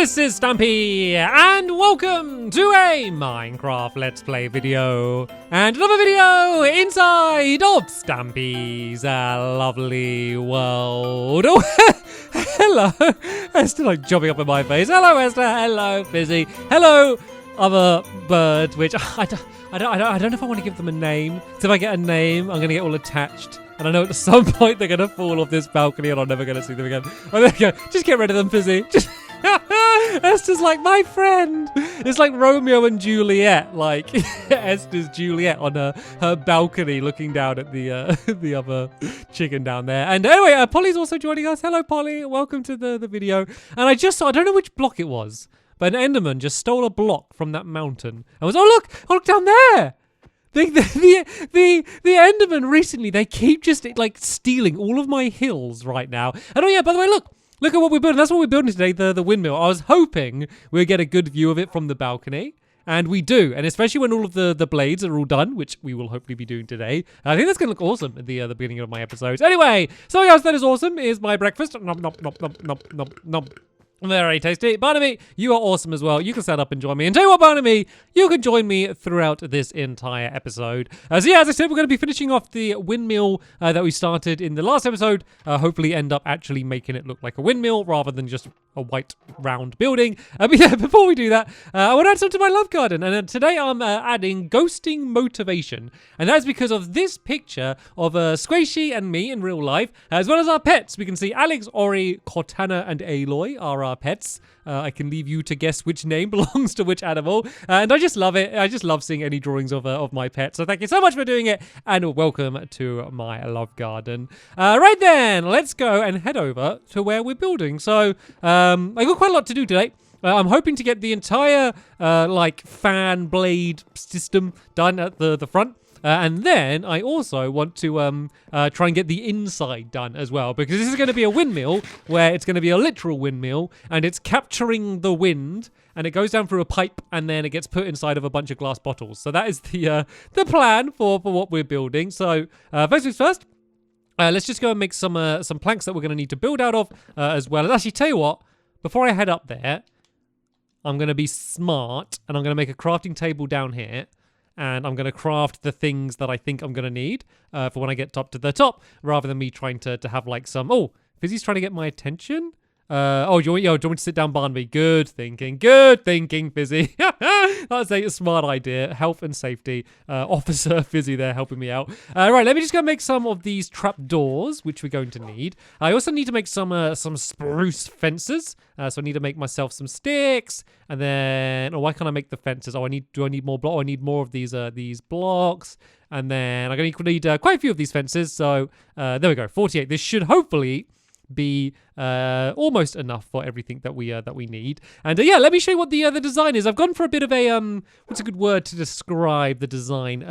this is Stampy, and welcome to a Minecraft Let's Play video, and another video inside of Stampy's lovely world. Oh, hello, Esther, like jumping up in my face. Hello, Esther. Hello, Fizzy. Hello, other birds, which I don't know if I want to give them a name. So if I get a name, I'm going to get all attached. And I know at some point they're going to fall off this balcony and I'm never going to see them again. Oh, there you go. Just get rid of them, Fizzy. Just Esther's like my friend. It's like Romeo and Juliet. Like Esther's Juliet on her balcony looking down at the other chicken down there. And anyway, Polly's also joining us. Hello, Polly. Welcome to the video. And I don't know which block it was, but an Enderman just stole a block from that mountain. I was, oh, look down there. The Enderman recently, they keep just like stealing all of my hills right now. And oh yeah, by the way, look at what we're building. That's what we're building today, the windmill. I was hoping we'd get a good view of it from the balcony. And we do. And especially when all of the blades are all done, which we will hopefully be doing today. I think that's going to look awesome at the beginning of my episodes. Anyway, so guys, that is awesome. Here's my breakfast. Nom, nom, nom, nom, nom, nom, nom. Very tasty. Barnaby, you are awesome as well. You can stand up and join me. And tell you what, Barnaby, you can join me throughout this entire episode. So yeah, as I said, we're going to be finishing off the windmill that we started in the last episode. Hopefully end up actually making it look like a windmill rather than just a white round building. But yeah, before we do that, I want to add something to my love garden. And today I'm adding ghosting motivation. And that is because of this picture of Squishy and me in real life, as well as our pets. We can see Alex, Ori, Cortana, and Aloy are our pets. I can leave you to guess which name belongs to which animal. And I just love it. I just love seeing any drawings of my pets. So thank you so much for doing it. And welcome to my love garden. Right then, let's go and head over to where we're building. So I got quite a lot to do today. I'm hoping to get the entire like fan blade system done at the front. And then I also want to try and get the inside done as well, because this is going to be a windmill where it's going to be a literal windmill and it's capturing the wind and it goes down through a pipe and then it gets put inside of a bunch of glass bottles. So that is the plan for what we're building. So first things first, let's just go and make some planks that we're going to need to build out of as well. And actually, tell you what, before I head up there, I'm going to be smart and I'm going to make a crafting table down here. And I'm going to craft the things that I think I'm going to need for when I get up to the top, rather than me trying to have like some... Oh, Fizzy's trying to get my attention? Do you want me to sit down, Barnaby? Good thinking, Fizzy. That's a smart idea. Health and safety officer Fizzy there helping me out. Right, let me just go make some of these trap doors, which we're going to need. I also need to make some spruce fences. So I need to make myself some sticks, and then why can't I make the fences? Do I need more blocks? I need more of these blocks, and then I'm going to need quite a few of these fences. So there we go, 48. This should hopefully be almost enough for everything that we need. And yeah, let me show you what the design is. I've gone for a bit of a what's a good word to describe the design?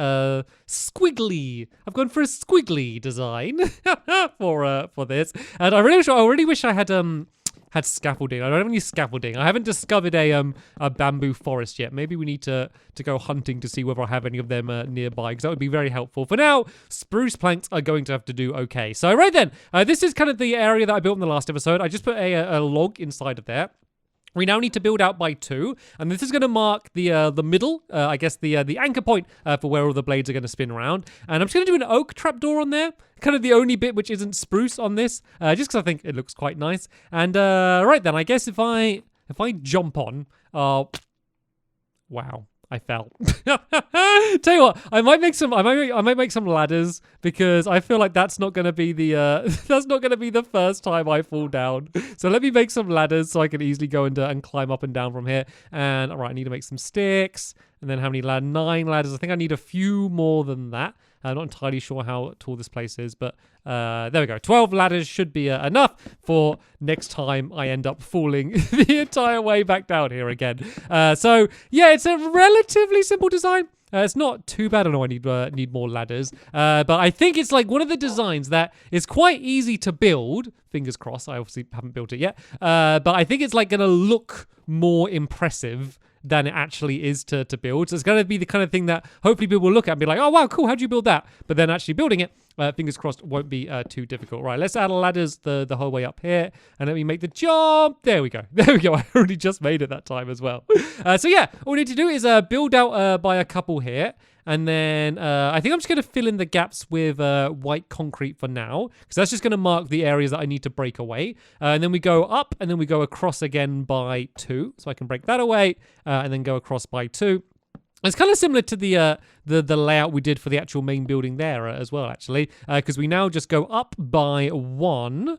Squiggly. I've gone for a squiggly design for this, and I really wish I had scaffolding. I don't have any scaffolding. I haven't discovered a bamboo forest yet. Maybe we need to go hunting to see whether I have any of them nearby, because that would be very helpful. For now, spruce planks are going to have to do okay. So right then, this is kind of the area that I built in the last episode. I just put a log inside of there. We now need to build out by 2, and this is going to mark the middle, I guess the anchor point for where all the blades are going to spin around. And I'm just going to do an oak trapdoor on there, kind of the only bit which isn't spruce on this, just because I think it looks quite nice. And right then, I guess if I jump on, wow. I fell. Tell you what, I might make some ladders, because I feel like that's not going to be the first time I fall down. So let me make some ladders so I can easily go and climb up and down from here. And all right, I need to make some sticks. And then how many ladders? 9 ladders. I think I need a few more than that. I'm not entirely sure how tall this place is, but there we go. 12 ladders should be enough for next time I end up falling the entire way back down here again. So yeah, it's a relatively simple design. It's not too bad. I know I need more ladders, but I think it's like one of the designs that is quite easy to build. Fingers crossed. I obviously haven't built it yet, but I think it's like going to look more impressive than it actually is to build. So it's going to be the kind of thing that hopefully people will look at and be like, oh, wow, cool, how'd you build that? But then actually building it, fingers crossed, won't be too difficult. Right, let's add ladders the whole way up here, and let me make the jump. There we go. There we go. I already just made it that time as well. So yeah, all we need to do is build out by a couple here. And then I think I'm just going to fill in the gaps with white concrete for now, because that's just going to mark the areas that I need to break away. And then we go up, and then we go across again by 2. So I can break that away, and then go across by 2. It's kind of similar to the layout we did for the actual main building there as well, actually, because we now just go up by 1,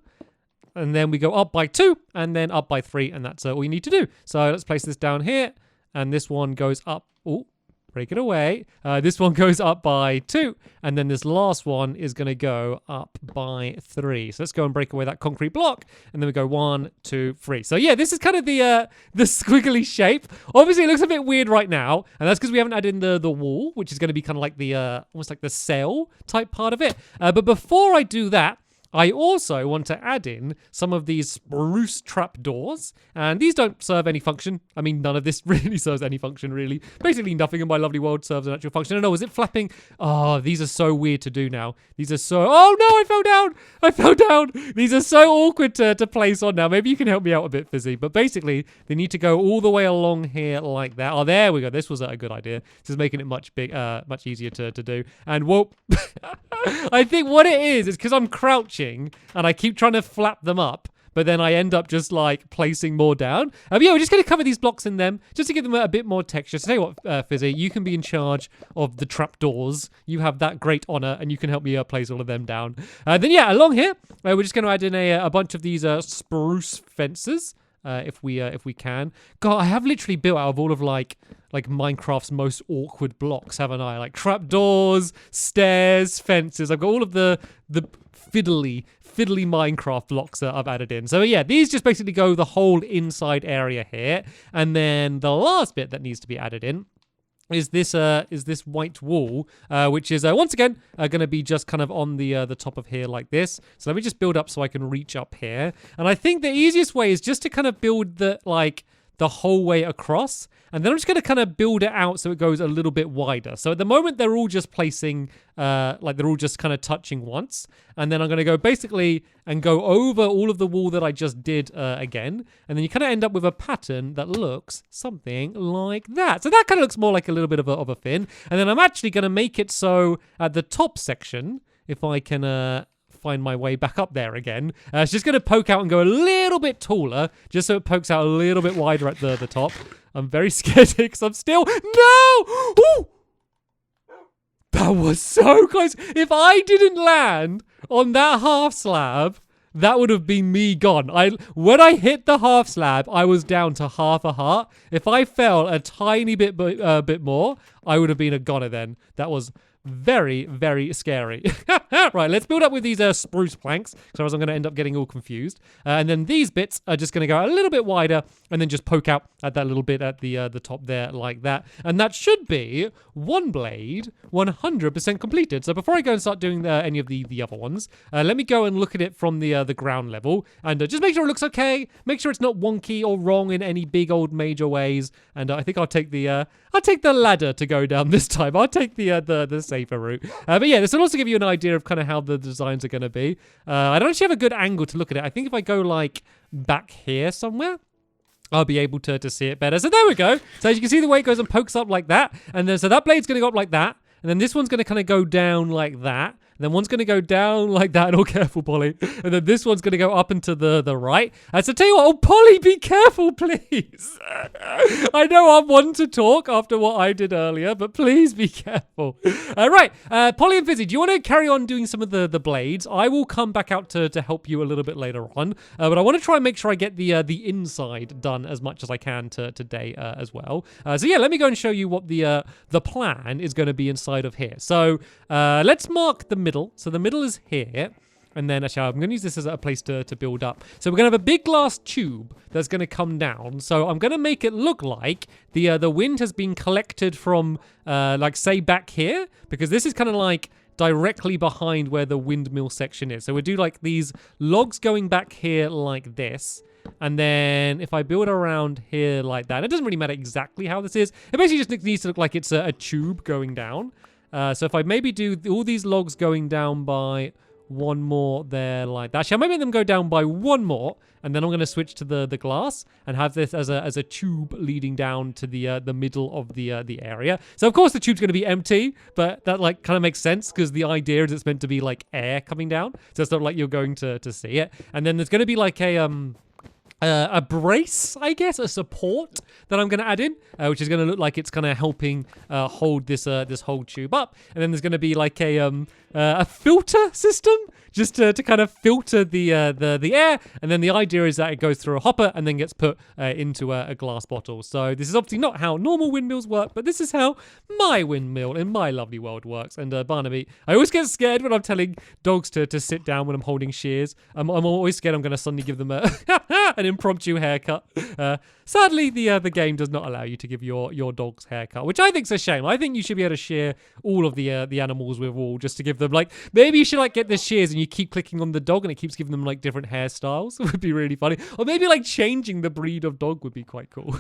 and then we go up by 2, and then up by 3, and that's all you need to do. So let's place this down here, and this one goes up. Oh, break it away. This one goes up by 2, and then this last one is going to go up by 3. So let's go and break away that concrete block, and then we go 1, 2, 3. So yeah, this is kind of the squiggly shape. Obviously, it looks a bit weird right now, and that's because we haven't added in the wall, which is going to be kind of like the almost like the sail type part of it. But before I do that, I also want to add in some of these spruce trapdoors, and these don't serve any function. I mean, none of this really serves any function, really. Basically, nothing in my lovely world serves an actual function. I know, is it flapping? Oh, these are so weird to do now. These are so... Oh, no, I fell down! I fell down! These are so awkward to place on now. Maybe you can help me out a bit, Fizzy. But basically, they need to go all the way along here like that. Oh, there we go. This was a good idea. This is making it much easier to do. And, whoop. I think what it is because I'm crouching and I keep trying to flap them up, but then I end up just like placing more down. Yeah, we're just going to cover these blocks in them just to give them a bit more texture. So tell you what, Fizzy, you can be in charge of the trapdoors. You have that great honor, and you can help me place all of them down. Then yeah, along here, we're just going to add in a bunch of these spruce fences. If we can. God, I have literally built out of all of like Minecraft's most awkward blocks, haven't I? Like trapdoors, stairs, fences. I've got all of the fiddly Minecraft blocks that I've added in. So yeah, these just basically go the whole inside area here. And then the last bit that needs to be added in is this white wall, which is once again going to be just kind of on the top of here like this. So let me just build up so I can reach up here. And I think the easiest way is just to kind of build the whole way across, and then I'm just going to kind of build it out so it goes a little bit wider. So at the moment they're all just placing like they're all just kind of touching once, and then I'm going to go basically and go over all of the wall that I just did again, and then you kind of end up with a pattern that looks something like that. So that kind of looks more like a little bit of a fin, and then I'm actually going to make it so at the top section, if I can find my way back up there again. It's just going to poke out and go a little bit taller, just so it pokes out a little bit wider at the top. I'm very scared because I'm still... No! Ooh! That was so close. If I didn't land on that half slab, that would have been me gone. When I hit the half slab, I was down to half a heart. If I fell a tiny bit more, I would have been a goner then. That was very, very scary. Right, let's build up with these spruce planks, because I'm going to end up getting all confused. And then these bits are just going to go a little bit wider and then just poke out at that little bit at the top there like that. And that should be one blade 100% completed. So before I go and start doing any of the other ones, let me go and look at it from the ground level and just make sure it looks okay. Make sure it's not wonky or wrong in any big old major ways. And I think I'll take the ladder to go down this time. I'll take the safer route. But yeah, this will also give you an idea of kind of how the designs are going to be. I don't actually have a good angle to look at it. I think if I go like back here somewhere, I'll be able to see it better. So there we go. So as you can see, the way it goes and pokes up like that. And then so that blade's going to go up like that. And then this one's going to kind of go down like that. And then one's going to go down like that. And oh, careful, Polly. And then this one's going to go up and to the right. So tell you what, oh, Polly, be careful, please. I know I'm one to talk after what I did earlier, but please be careful. Right, Polly and Fizzy, do you want to carry on doing some of the blades? I will come back out to help you a little bit later on. But I want to try and make sure I get the inside done as much as I can today as well. So yeah, let me go and show you what the plan is going to be inside of here. So let's mark the middle. So the middle is here. And then actually, I'm going to use this as a place to build up. So we're going to have a big glass tube that's going to come down. So I'm going to make it look like the wind has been collected from, like, say, back here. Because this is kind of like directly behind where the windmill section is. So we'll do like these logs going back here like this. And then if I build around here like that, it doesn't really matter exactly how this is. It basically just needs to look like it's a tube going down. So if I maybe do all these logs going down by one more there like that. Actually, I might make them go down by one more, and then I'm going to switch to the glass and have this as a tube leading down to the middle of the area. So of course the tube's going to be empty, but that like kind of makes sense because the idea is it's meant to be like air coming down, so it's not like you're going to see it. And then there's going to be like a brace, I guess, a support that I'm going to add in, which is going to look like it's kind of helping hold this whole tube up. And then there's going to be like a filter system just to kind of filter the air. And then the idea is that it goes through a hopper and then gets put into a glass bottle. So this is obviously not how normal windmills work, but this is how my windmill in my lovely world works. And Barnaby, I always get scared when I'm telling dogs to sit down when I'm holding shears. I'm always scared I'm going to suddenly give them an impromptu haircut. Sadly, the game does not allow you to give your dog's haircut, which I think's a shame. I think you should be able to shear all of the animals with wool just to give them like, maybe you should like get the shears and you keep clicking on the dog and it keeps giving them like different hairstyles. It would be really funny. Or maybe like changing the breed of dog would be quite cool.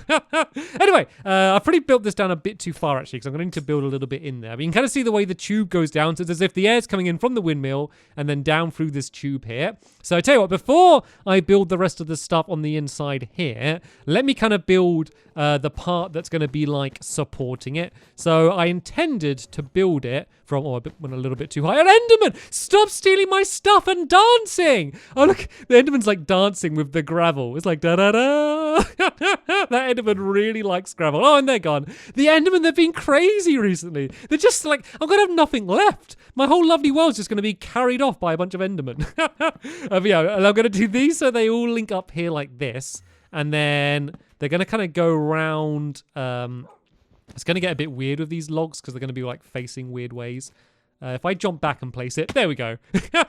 Anyway, I've pretty built this down a bit too far actually because I'm going to need to build a little bit in there. I mean, you can kind of see the way the tube goes down. So it's as if the air's coming in from the windmill and then down through this tube here. So I tell you what, before I build the rest of the stuff on the inside here, let me kind of build the part that's going to be like supporting it. So I intended to build it from, went a little bit too high. An Enderman! Stop stealing my stuff and dancing! Oh look, the Enderman's like dancing with the gravel. It's like da-da-da! That Enderman really likes gravel. Oh, and they're gone. The Endermen, they've been crazy recently. They're just like, I'm going to have nothing left. My whole lovely world's just going to be carried off by a bunch of Endermen. Yeah, and I'm going to do these so they all link up here like this. And then they're going to kind of go around. It's going to get a bit weird with these logs because they're going to be like facing weird ways. If I jump back and place it, there we go.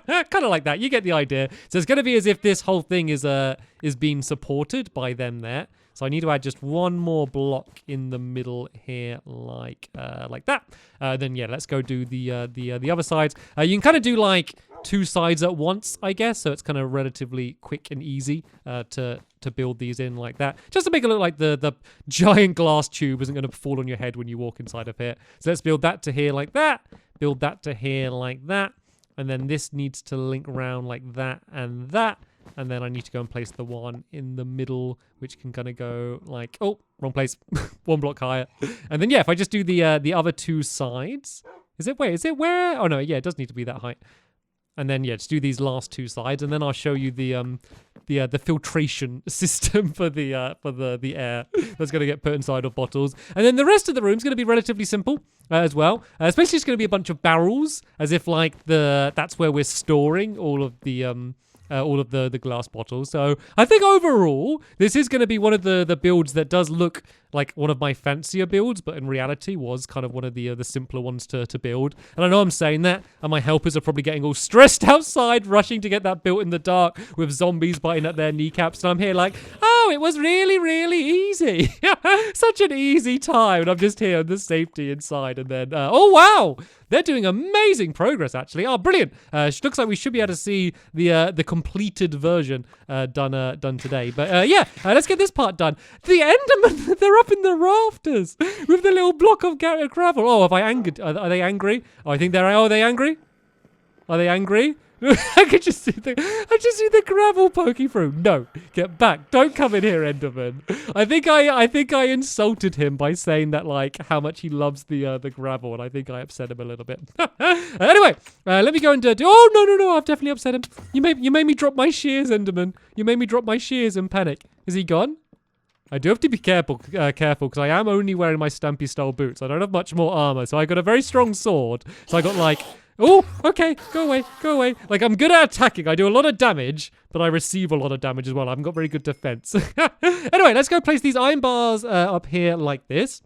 Kind of like that. You get the idea. So it's going to be as if this whole thing is being supported by them there. So I need to add just one more block in the middle here, like that. Then yeah, let's go do the other sides. You can kind of do like two sides at once, I guess. So it's kind of relatively quick and easy to build these in like that, just to make it look like the giant glass tube isn't going to fall on your head when you walk inside of here. So let's build that to here like that. Build that to here like that. And then this needs to link around like that and that. And then I need to go and place the one in the middle, which can kind of go like, oh, wrong place, one block higher. And then, yeah, if I just do the other two sides, is it where? Oh, no, yeah, it does need to be that height. And then, yeah, just do these last two sides. And then I'll show you the filtration system for the air that's going to get put inside of bottles. And then the rest of the room's going to be relatively simple as well. Especially it's going to be a bunch of barrels, as if like that's where we're storing all of the glass bottles. So I think overall, this is going to be one of the builds that does look like one of my fancier builds, but in reality was kind of one of the simpler ones to build. And I know I'm saying that, and my helpers are probably getting all stressed outside, rushing to get that built in the dark with zombies biting at their kneecaps. And I'm here like, oh, it was really, really easy. Such an easy time. And I'm just here in the safety inside. And then, oh, wow. They're doing amazing progress, actually. Oh, brilliant. Looks like we should be able to see the completed version done today. But yeah, let's get this part done. The Endermen, they're up in the rafters with the little block of gravel. Oh, have I angered? Are they angry? Oh, I think they're... Oh, are they angry? Are they angry? I could just see the gravel poking through. No, get back! Don't come in here, Enderman. I think I insulted him by saying that like how much he loves the gravel, and I think I upset him a little bit. Anyway, let me go and do. Oh no! I've definitely upset him. You made me drop my shears, Enderman. You made me drop my shears in panic. Is he gone? I do have to be careful because I am only wearing my Stampy style boots. I don't have much more armor, so I got a very strong sword. So I got like. Oh, okay, go away. Like, I'm good at attacking. I do a lot of damage, but I receive a lot of damage as well. I haven't got very good defense. Anyway, let's go place these iron bars up here like this.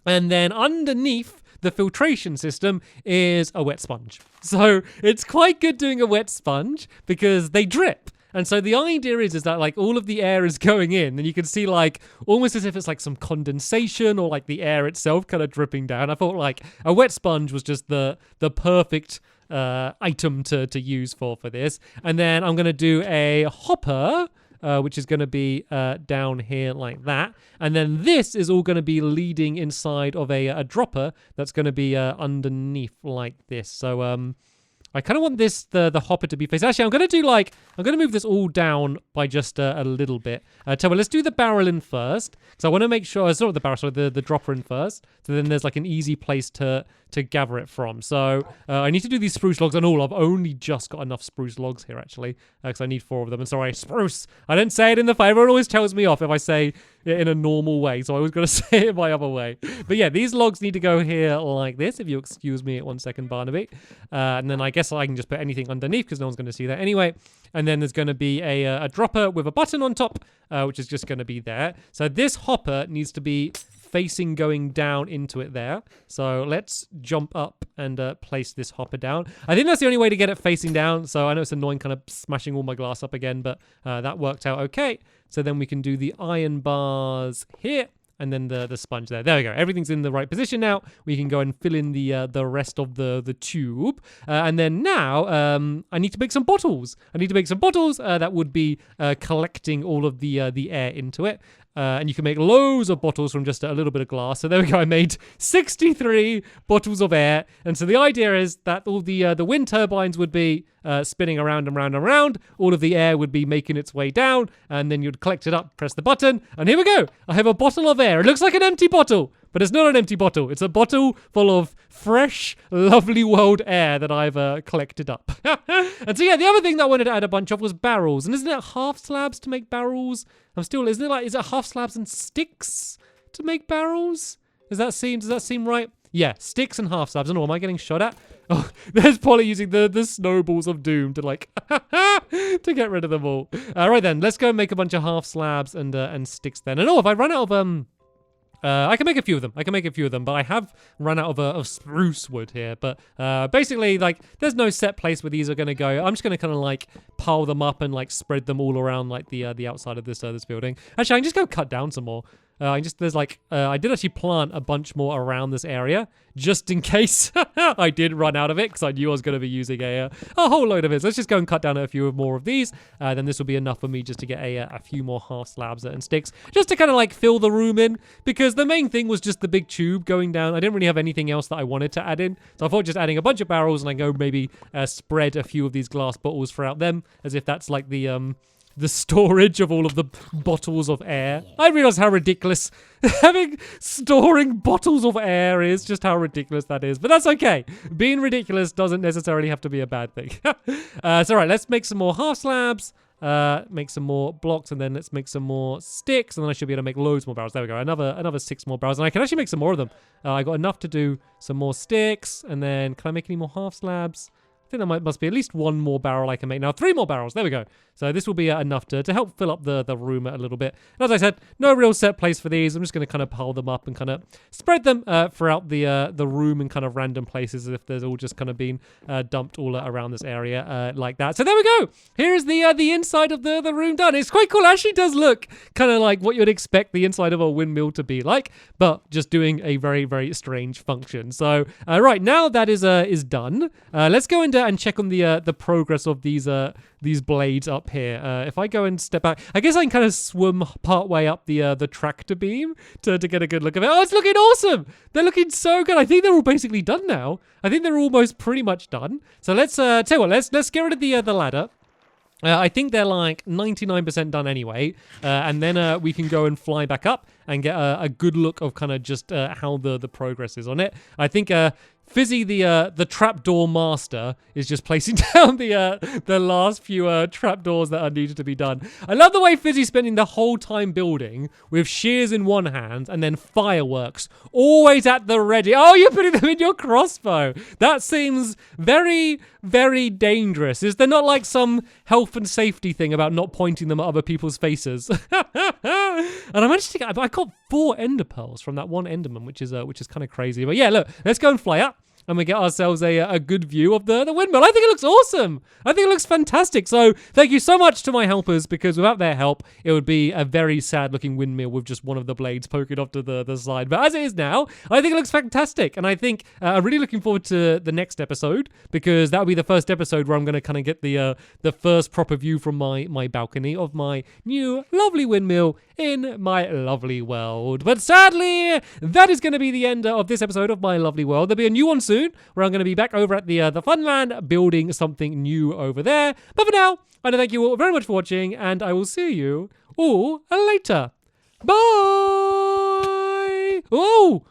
And then underneath the filtration system is a wet sponge. So it's quite good doing a wet sponge because they drip. And so the idea is that like all of the air is going in and you can see like almost as if it's like some condensation or like the air itself kind of dripping down. I thought like a wet sponge was just the perfect item to use for this. And then I'm going to do a hopper which is going to be down here like that. And then this is all going to be leading inside of a dropper that's going to be underneath like this. So I kind of want the hopper to be facing. Actually, I'm going to move this all down by just a little bit. Let's do the barrel in first. Because I want to make sure, it's not the barrel, sorry, the dropper in first. So then there's like an easy place to gather it from. So I need to do these spruce logs and all. I've only just got enough spruce logs here, actually. Because I need 4 of them. And sorry, spruce. I didn't say it in the fire. Everyone always tells me off if I say it in a normal way. So I was going to say it my other way. But yeah, these logs need to go here like this. If you excuse me 1 second, Barnaby. And then I guess I can just put anything underneath because no one's going to see that anyway. And then there's going to be a dropper with a button on top, which is just going to be there. So this hopper needs to be facing going down into it there. So let's jump up and place this hopper down. I think that's the only way to get it facing down. So I know it's annoying kind of smashing all my glass up again, but that worked out okay. So then we can do the iron bars here. And then the sponge there. There we go. Everything's in the right position now. We can go and fill in the rest of the tube. And then now I need to make some bottles. That would be collecting all of the air into it. And you can make loads of bottles from just a little bit of glass. So there we go. I made 63 bottles of air. And so the idea is that all the wind turbines would be spinning around and round and round. All of the air would be making its way down. And then you'd collect it up, press the button. And here we go. I have a bottle of air. It looks like an empty bottle. But it's not an empty bottle. It's a bottle full of fresh, lovely world air that I've collected up. And so yeah, the other thing that I wanted to add a bunch of was barrels. And isn't it half slabs to make barrels? Is it half slabs and sticks to make barrels? Does that seem right? Yeah, sticks and half slabs. I don't know, am I getting shot at? Oh, there's Polly using the snowballs of doom to like to get rid of them all. Right then, let's go and make a bunch of half slabs and sticks then. And if I run out of I can make a few of them. But I have run out of spruce wood here. But basically, like, there's no set place where these are going to go. I'm just going to kind of like pile them up and like spread them all around like the outside of this building. Actually, I can just go cut down some more. I did actually plant a bunch more around this area just in case I did run out of it because I knew I was going to be using a whole load of it. So let's just go and cut down a few more of these. Then this will be enough for me just to get a few more half slabs and sticks just to kind of like fill the room in because the main thing was just the big tube going down. I didn't really have anything else that I wanted to add in. So I thought just adding a bunch of barrels and I go maybe spread a few of these glass bottles throughout them as if that's like the storage of all of the bottles of air. I realize how ridiculous storing bottles of air is, just how ridiculous that is. But that's okay. Being ridiculous doesn't necessarily have to be a bad thing. So right, let's make some more half slabs, make some more blocks, and then let's make some more sticks, and then I should be able to make loads more barrels. There we go. Another 6 more barrels, and I can actually make some more of them. I got enough to do some more sticks, and then can I make any more half slabs? I think there must be at least 1 more barrel I can make now. 3 more barrels. There we go. So this will be enough to help fill up the room a little bit. And as I said, no real set place for these. I'm just going to kind of pile them up and kind of spread them throughout the room in kind of random places as if there's all just kind of been dumped all around this area like that. So there we go. Here is the inside of the room done. It's quite cool. It actually does look kind of like what you'd expect the inside of a windmill to be like, but just doing a very, very strange function. So right now that is done. Let's go and check on the progress of these blades up here. If I go and step back, I guess I can kind of swim part way up the tractor beam to get a good look of it. Oh, it's looking awesome! They're looking so good. I think they're all basically done now. I think they're almost pretty much done. So let's tell you what. Let's get rid of the ladder. I think they're like 99% done anyway, and then we can go and fly back up and get a good look of kind of just how the progress is on it. I think Fizzy, the trapdoor master, is just placing down the last few trapdoors that are needed to be done. I love the way Fizzy's spending the whole time building with shears in one hand and then fireworks always at the ready. Oh, you're putting them in your crossbow. That seems very, very dangerous. Is there not like some health and safety thing about not pointing them at other people's faces? And I managed to get, I got 4 ender pearls from that one enderman, which is kind of crazy. But yeah, look, let's go and fly up. and we get ourselves a good view of the windmill. I think it looks awesome. I think it looks fantastic. So thank you so much to my helpers, because without their help, it would be a very sad looking windmill with just one of the blades poking off to the side. But as it is now, I think it looks fantastic. And I think I'm really looking forward to the next episode, because that'll be the first episode where I'm going to kind of get the first proper view from my balcony of my new lovely windmill in my lovely world. But sadly, that is going to be the end of this episode of my lovely world. There'll be a new one soon, where I'm going to be back over at the Funland building something new over there. But for now, I want to thank you all very much for watching, and I will see you all later. Bye! Oh!